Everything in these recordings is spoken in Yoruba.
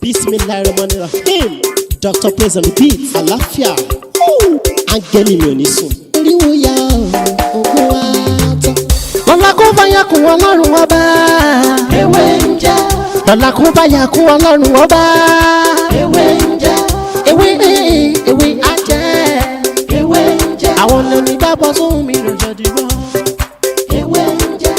Bismillahirrahmanirrahim. Dr. Praise on the beat. Àlàáfíà. Áńgẹ́lì mi ò ní sùn. Oríwo ya ògùn wa tán. Lọ́la kó bá yà kún Ọlọ́run ọba. Ewé ń jẹ́. Lọ́la kó bá yà kún Ọlọ́run ọba. Ewé ń jẹ́. Ewé á jẹ́. Ewé ń jẹ́. Àwọn ọ̀nà ìgbàgbọ́ sóhun mi ló jọ dìbò. Ewé ń jẹ́.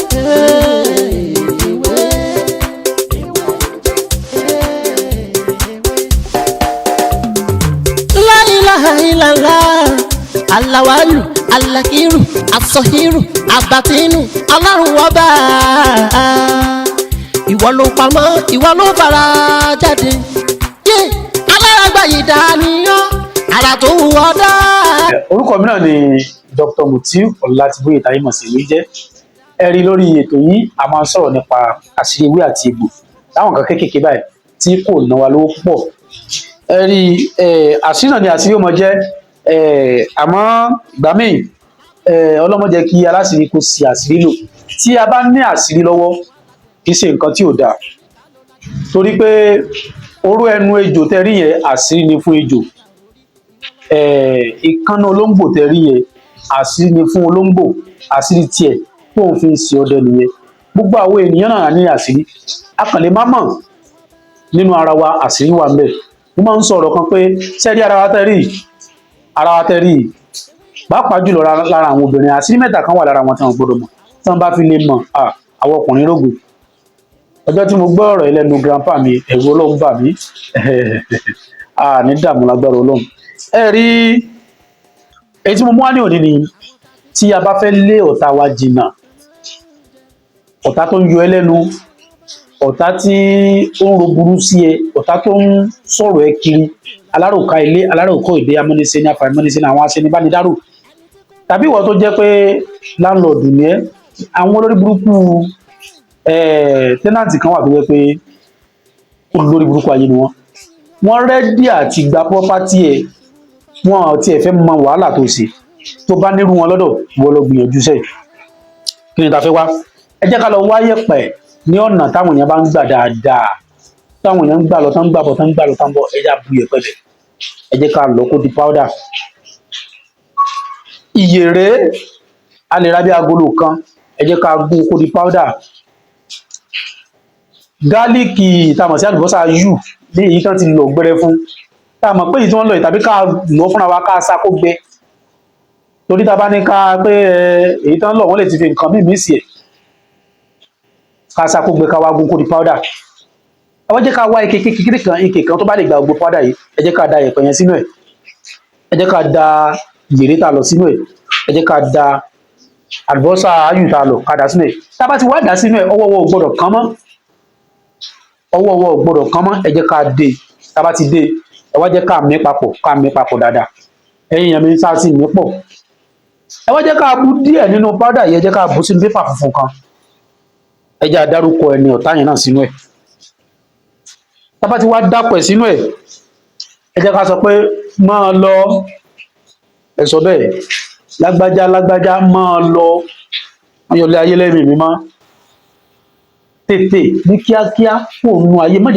Alawalu, alakiru, asohiru, abatinu, Ọlọ́run ọba. Ìwọ ló pamọ́, ìwọ ló fara jáde. Aláràgbà yìí dániyàn, ara tó wù ọ́ dá. Orúkọ mi náà ni Dr. Mutiu Ọlátíbóyè táyémọ̀ sí ìwé jẹ́. Ẹ rí lórí ètò yìí, a máa ń sọ̀rọ̀ nípa àṣírí ewé àti egbò. Láwọn nǹkan kéékèèké báyìí tí kò ná wa lówó púpọ̀. Ẹ rí àṣírí náà ni àṣírí ó mọ jẹ́. Àmọ́ ìgbà míì ọlọ́mọ jẹ́ kí aláṣírí kó sí àṣírí lò. Tí a bá ní àṣírí lọ́wọ́ kì í ṣe nǹkan tí ò dáa, torí pé oró ẹnu ejò tẹ́rí yẹn àṣírí ni fún ejò, ìkànnà olóńgbò tẹ́rí yẹn àṣírí ni fún olóńgbò, àṣírí tiẹ̀ tó ń fi ṣe ọdẹ nìyẹn. Gbogbo àwọn ènìyàn náà ní àṣírí, a kàn lè má mọ̀ nínú ara wa àṣírí wà ńbẹ̀. Mo máa ń sọ ọ̀rọ̀ kan pé sẹ́rí ara wa tẹ́rí pàápàá jùlọ lára àwọn obìnrin, àṣírí mẹ́ta kan wà lára wọn tí wọ́n gbọ́dọ̀ mọ̀. Tí wọ́n bá fi lè mọ̀, àwọn ọkùnrin rógò. Ọjọ́ tí mo gbọ́ ọ̀rọ̀ ẹlẹ́nu grandpa mi, ẹ̀rù Ọlọ́run bà mí. Ní dààmú lágbára Ọlọ́run. Ẹ rí èyí tí mo mú wá ní òní ni tí a bá fẹ́ lé ọ̀tá wa jìnnà, ọ̀tá tó ń yọ ẹ́ lẹ́nu, ọ̀tá tí ó ń ro burú sí ẹ, ọ̀tá tó ń sọ̀rọ̀ ẹ kiri, aláròká ilé, aláròká òde, amúnisẹ́ ní afàìmọ́nisẹ́ ní àwọn aṣẹ́nibánidárò, tàbí ìwọ tó jẹ́ pé láńlọ́ọ̀dù ni ẹ́, àwọn olórí burúkú tẹ́nàntì kan wà tó jẹ́ pé olórí burúkú ayé ni wọ́n rẹ́dí àti gba pọ́pátì ẹ̀, wọn àti ẹ̀fẹ́ mọ wàhálà tó ṣe. Tó bá nírú wọn lọ́dọ̀ wọ́n lọ gbìyànjú sẹ́yìn. Kí ni ta fẹ́ wá? Ẹ jẹ́ ká lọ wá yẹ̀pẹ̀ ní ọ̀nà táwọn èèyàn bá ń gbà dáadáa, táwọn èèyàn ń gbà lọ tán ń gbà bọ̀ tán ń gbà lọ tán ń bọ̀, ẹ jẹ́ àbú yẹ̀pẹ̀ bẹ̀, ẹ jẹ́ ká lọ kó di powder. Ìyèrè a lè ra bí agolo kan, ẹ jẹ́ ká gún kó di powder. Gálíìkì táwọn sí àlùbọ́sà yù ní èyí tán ti lọ gbẹrẹ fún, táwọn pé èyí tí wọ́n lọ yìí tàbí ká lọ fúnra wa ká sá kó gbẹ, torí tá bá ní ká pé èyí tán lọ wọ́n lè ti fi nǹkan míì sí ẹ̀, ká sá kó gbẹ ká wá gún kó di powder. Ẹ wá jẹ́ ká wá ike kékeré kan, ike kan tó bá lè gba gbogbo powder yìí, ẹ jẹ́ ká da yẹ̀pẹ̀ yẹn sínú ẹ̀, ẹ jẹ́ ká da ìyèrè tá lọ sínú ẹ̀, ẹ jẹ́ ká da àlùbọ́sà ayù tá lọ ká dà sínú ẹ̀. Tá bá ti wá dà sínú ẹ̀, ọwọ́ ò gbọ́dọ̀ kán mọ́, ẹ jẹ́ ká dé. Tá bá ti dé, ẹ wá jẹ́ ká mí papọ̀ dáadáa. Ẹ̀yin èèyàn mi sá sí mí pọ̀. Ẹ wá jẹ́ ká bù díẹ̀ nínú powder yìí, ẹ jẹ́ ká bù sínú pépà funfun kan, ẹ jẹ́ àdárúkọ ẹni ọ̀tá yẹn náà sínú ẹ̀. Tá bá ti wá dápọ̀ sínú ẹ̀, ẹ jẹ́ ká sọ pé máa lọ, ẹ sọ bẹ́ẹ̀, lágbájá máa lọ, wọ́n yọlé ayé lẹ́mìí mi mọ́, tètè ní kíákíá kó nu ayé, má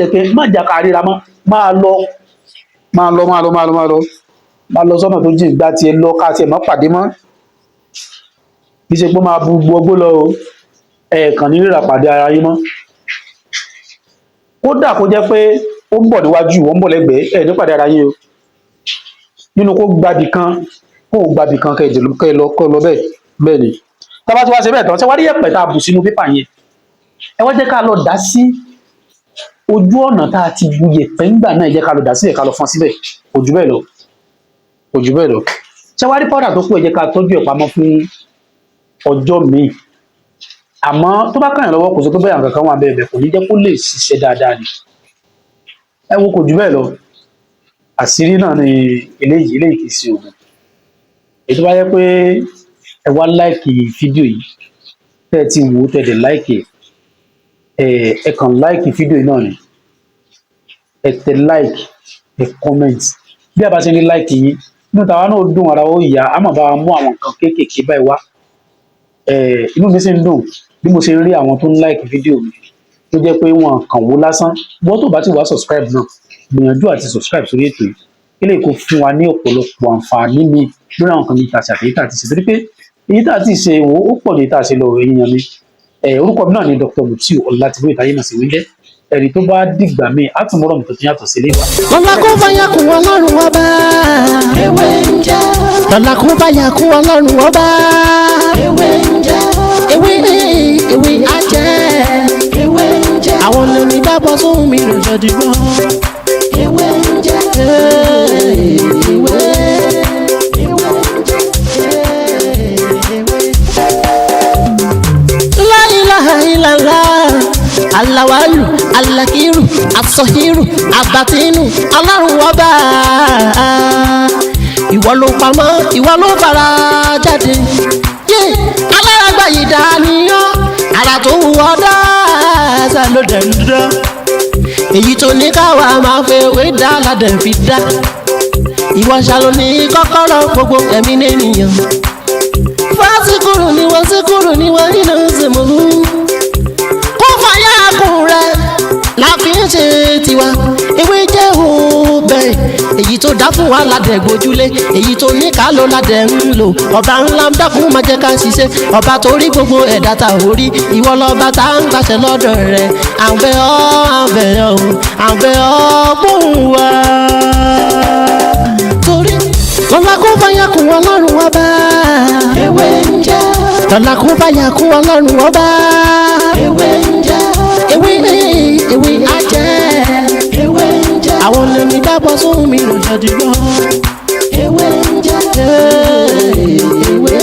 jà ká ríra mọ́, máa lọ sọ́nà tó jìn, gbá tiẹ̀ lọ ká tiẹ̀ má pàdé mọ́. Kì í ṣe pé máa bu gbogbo lọ o, ẹ̀ẹ̀kan ní ríra pàdé ara yín mọ́. Kódà kó jẹ́ pé ó ń bọ̀ níwájú, wọ́n ń bọ̀ lẹ́gbẹ̀ẹ́, ẹ̀ ní pàdé ara yín o. Nínú kó gbàbì kan kẹ́ lọ bẹ́ẹ̀ ni. Tá bá ti wá ṣe bẹ́ẹ̀ tán, ṣé wá rí yẹ̀pẹ̀ tá a bù sínú pépà yẹn, ẹ wá jẹ́ ká lọ dà sí ojú ọ̀nà tá a ti bu yẹ̀pẹ̀ ńgbà náà, ẹ jẹ́ ká lọ dà síbẹ̀, ká lọ fọ́n síbẹ̀, kò jù bẹ́ẹ̀ lọ. Ṣé wá rí powder tó kù, ẹ jẹ́ ká tọ́jú ẹ̀ pamọ́ fún ọjọ́ míì. Àmọ́ tó bá kàn yín lọ́wọ́, kò sí pé bẹ́ẹ̀ nǹkan kan wà bẹ́ẹ̀, kò ní jẹ́ kó lè ṣiṣẹ́ dáadáa ni. Ẹ wo, kò jù bẹ́ẹ̀ lọ. Àṣírí náà ni eléyìí kì í ṣe òògùn. Èyí tó bá yẹ pé ẹ wá láìkì fídíò yìí, tẹ́ ẹ ti wò ó tẹ́ ẹ dẹ̀ láìkì ẹ kàn láìkì fídíò yìí náà ni, ẹ tẹ láìkì, ẹ kọ́mẹ̀ntì. Bí a bá ṣe ní láìkì yín, inú tàwa náà dùn, ara ó yá, á mà bá wa mú àwọn nǹkan kéékèèké báyìí wá. Inú mi sì ń dùn bí mo ṣe rí àwọn tó ń láìkì fídíò mi. tó jẹ́ pé wọn kàn wó lásán. Wọ́n tó bá ti wá subscribe náà gbìyànjú àti subscribe sórí ètò yìí kí lè kó fún wa ní ọ̀pọ̀lọpọ̀ àǹfààní mi lórí àwọn nǹkan mi ta ṣe àti èyí tá a ti ṣe torí pé èyí tá a ti ṣe wò ó pọ̀ ní tá a ṣe lọ èèyàn mi. Orúkọ mi náà ni Dr. Mutiu Ọlátìbóyè táyé náà sì wí jẹ́ ẹ̀rí tó bá dìgbà míì á tún mọ́rọ̀ nǹkan tó yàtọ̀ sí ilé wa. lọ́la kó bá yà kún ọlọ́run ọba. ewé ń jẹ́. lọ́la kó bá yà kún ọlọ́run ọba. ewé ń jẹ́. ewé ajẹ́. ewé ń jẹ́. àwọn lèmi bá bọ́ sóhun mi lọ́jọ́ dìbò. ewé ń jẹ́. ewé ń jẹ́. La ilaha illallah. Alawalu, alakiru, asọhiru, abatinu, ọlọ́run ọba. Ìwọ ló pamọ́, ìwọ ló fara jáde. Alárágbá yìí dániyàn, ara tó wù ọ́ dáadáa ló dẹ̀ ń dán. Èyí tó ní káwa máa fẹ́ wé dá ládẹ̀ fi dá. Ìwọ ṣàlò ní kọ́kọ́rọ́ gbogbo ẹ̀mí nìyẹn. Fásikúrò ni wọ́n síkúrò ni wọ́n nínú ìsìnkú. La fi ń ṣe tiwa ewé jẹ́ òbẹ̀ èyí tó dá fún wa ládẹ̀ gbójúlé èyí tó ní ká ló ládẹ̀ ń lò ọba ńlá ń dákun máa jẹ́ ká ṣiṣẹ́ ọba tó rí gbogbo ẹ̀dá ta ò rí ìwọ lọ́ba tá ń gbàṣẹ lọ́dọ̀ rẹ̀ à ń bẹ̀ ọ́ gbóhùn wa. torí lọ́la kó bá yà kún ọlọ́run ọba. ewé ń jẹ́. lọ́la kó bá yà kún ọlọ́run ọba. ewé ń jẹ́. ewé ajẹ́. ewé ń jẹ́. àwọn lèmi bá bọ́ sóhun mi lọ́jọ́ dìbò. ewé ń jẹ́. ewé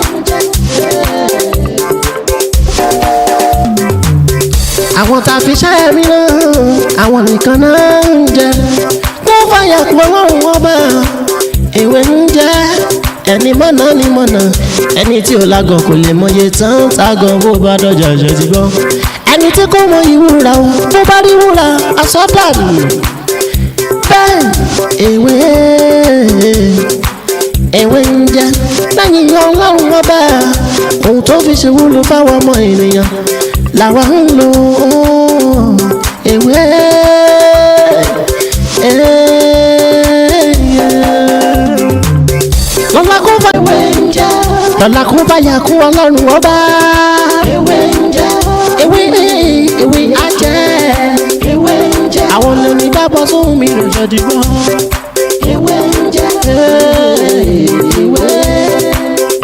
ń jẹ́. àwọn tá a fi ṣẹ́ mi náà àwọn nìkan náà ń jẹ kó fàyà kú ọlọ́run ọba. ewé ń jẹ́. ẹni mọ̀nà ni mọ̀nà ẹni tí ò lágàn kò lè mọye tán tágàn bó bá dọ̀jà ṣe ti gbọ́. ẹni tí kò mọ ìwúra o bó bá rí wúrà asọ́dàlù. bẹ́ẹ̀ ewé ń jẹ́ lẹ́yìn ọlọ́run ọba ohun tó fi ṣe wúlò fáwọn ọmọ ènìyàn làwa ń lò ewé. lọ́la kó bá ewé ń jẹ́. lọ́la kó bá yà kún ọlọ́run ọba. ewé ń jẹ́. ewé ajẹ́. ewé ń jẹ́. àwọn lèmi bá bọ́ sóhun mi lọ́jọ́ dìbò. ewé ń jẹ́.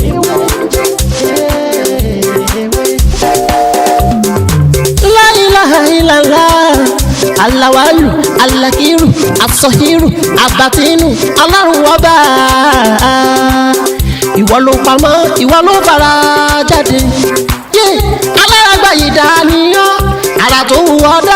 ewé ń jẹ́. La ilaha illallah. Alawalu, alakiru, asọhiru, abatinu, ọlọ́run ọba. Ìwọ ló pamọ́, ìwọ ló fara jáde. Alárágbá yìí dániyàn, ara tó wù ọ́ dá.